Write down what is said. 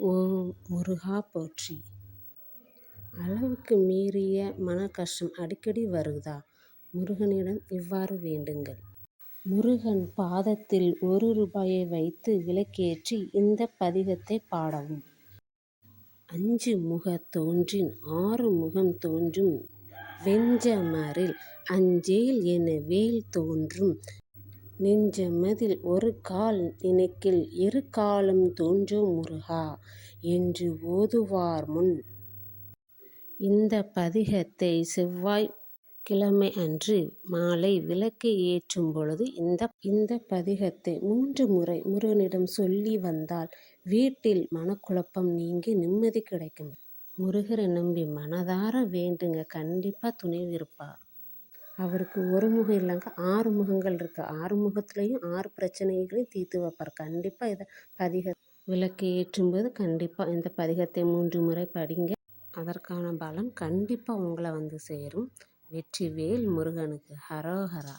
ஓம் முருகா போற்றி. அளவுக்கு மீறிய மன கஷ்டம் அடிக்கடி வருதா? முருகனிடம் இவ்வாறு வேண்டுங்கள். முருகன் பாதத்தில் ரூபாயை வைத்து விளக்கேற்றி இந்த பதிகத்தை பாடவும். அஞ்சு முகத் தோன்றின் முகம் தோன்றும் வெஞ்சமரில் அஞ்சேல் என வேல் தோன்றும் நெஞ்சமதில் ஒரு கால் நினைக்கில் காலும் தோன்றும் முருகா என்று ஓதுவார் முன். இந்த பதிகத்தை செவ்வாய் கிழமை அன்று மாலை விளக்கு ஏற்றும் பொழுது இந்த பதிகத்தை 3 முறை முருகனிடம் சொல்லி வந்தால் வீட்டில் மனக்குழப்பம் நீங்கி நிம்மதி கிடைக்கும். முருகரை நம்பி மனதார வேண்டுங்க, கண்டிப்பாக துணைவு இருப்பார். அவருக்கு ஒரு முகம் இல்லைங்க, 6 முகங்கள் இருக்குது. 6 முகத்துலேயும் 6 பிரச்சனைகளையும் தீர்த்து வைப்பார். கண்டிப்பாக இதை விளக்கு ஏற்றும்போது கண்டிப்பாக இந்த பதிகத்தை 3 முறை படிங்க. அதற்கான பலம் கண்டிப்பாக உங்களை வந்து சேரும். வெற்றிவேல் முருகனுக்கு. ஹரோஹரா.